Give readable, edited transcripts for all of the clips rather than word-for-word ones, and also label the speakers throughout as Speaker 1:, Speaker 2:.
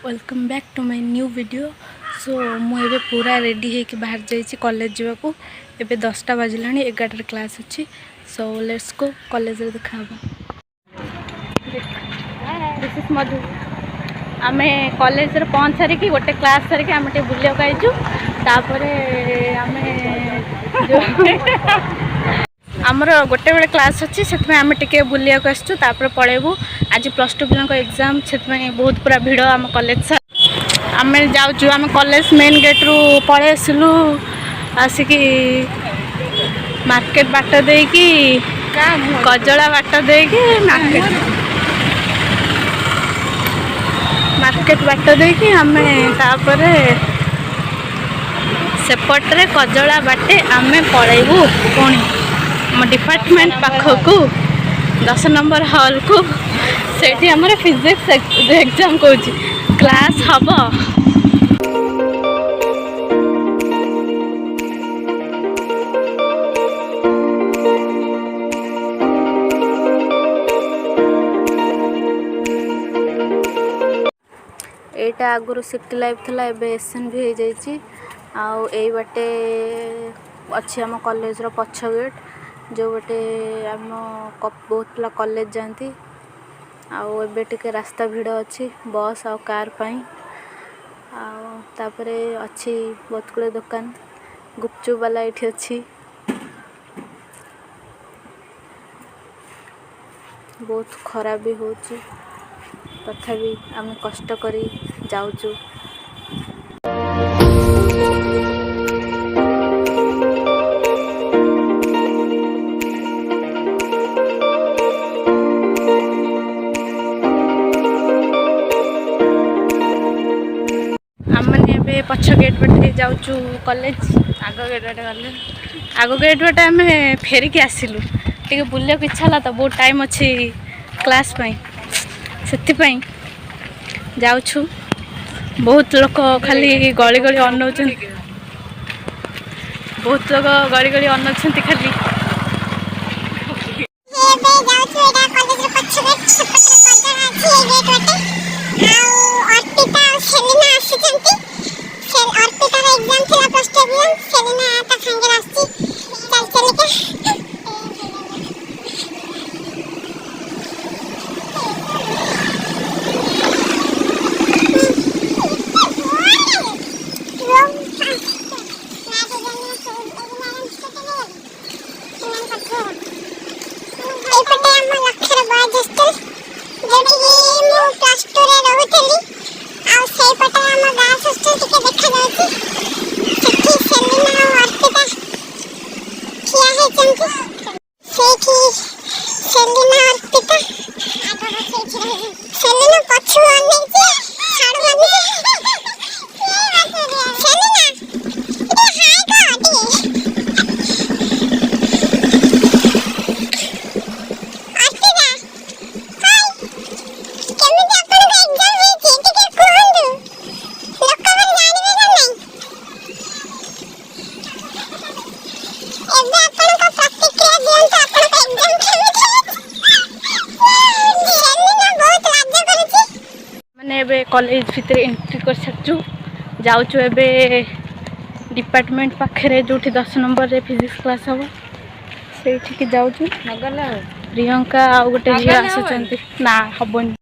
Speaker 1: Welcome back to my new video. So मुझे पूरा ready है बाहर जाइए कॉलेज जावाक। एबे 10टा बाजिला 11 क्लास अच्छी। सो लेट्स गो कॉलेज रे देखा। दिस इज मधु। आम कॉलेज रे पहुँच सारिकी गोटे क्लास सारिकी आम टे बुलिया आईचु। तापर आम जो आमर गोटे बेले क्लास अच्छी से आम टे बुलिया आसचु। तापर पलैबू आज +2 पिला एग्जाम से बहुत पूरा भिड़ आम कॉलेज। आम जाऊँ आम कॉलेज मेन गेट रू पलि आसलु आसिकी मार्केट बाट देकी कजला बाट देकी मार्केट बाट देकी आम तापर सेपटे कजला बाटे आम पलैबू पुणी आम डिपार्टमेंट पाखक 10 नंबर हॉल को सेठी हमर फिजिक्स एग्जाम कोची क्लास हम। एटा आगुरु सिटी लाइफ थला एबे एसएन भी हो जाइए। आउ एई बाटे अच्छी आम कॉलेज रो पछ गेट जो बाटे आम बहुत पिला कॉलेज जाती। आउ एबे टिके रास्ता भिड़ अच्छी बस आउ कार पाई। तापरे अच्छी बहुत गुड़े दुकान गुपचुप वाला ये अच्छी। बहुत खराब भी होची तथापि आम कष्ट करी जाऊचु। पछ गेट बाटे जाऊचु कॉलेज आग गेट बाटे गले आग गेट बाटे आम फेरिकी आसिलु टे बुलिया इच्छा है तो बहुत टाइम अच्छी क्लास से जाऊछु। बहुत लोग खाली गली गली अनौचन बहुत लोग गली गली अनौचन खाली एबे कॉलेज भितर एंट्री कर सकचु। जाऊचु एबे डिपार्टमेंट पाखे जो 10 नंबर रे फिजिक्स क्लास हम से जाऊचु। प्रियंका आ गोटे झी आसुचंती ना हबनी।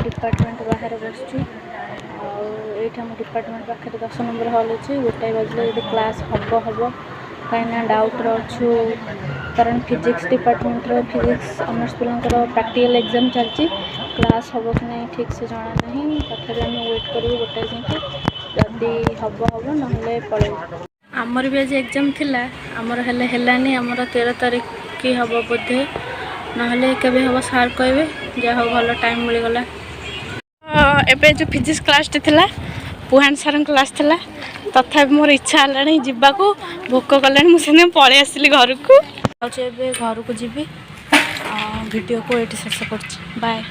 Speaker 1: डिपार्टमेंट बाहर बसचु ये डिपार्टमेंट पाखे 10 नंबर हॉल अच्छी गोटाए बजले ये क्लास हम कहीं डाउट अच्छु कारण फिजिक्स डिपार्टमेंट फिजिक्स ऑनर्स पिलांकर प्रैक्टिकल एग्जाम चलती क्लास हम कि नहीं ठीक से जना नहीं तथापि आम वेट करूँ गोटाए जदि हम ना पलू। आमर भी आज एग्जाम थिला आमर हेलानी आमर 13 तारीख की हम बोधे ना केवे हम सार कहे जहाँ भल टाइम मिलगला। एबे जो फिजिक्स क्लास थी पुहान सार क्लास थी तथापि मोर इच्छा है जावाक भोक कला मुझे पलि आसली घर को। घरको जी भिडियो को ये शेष कर बाय।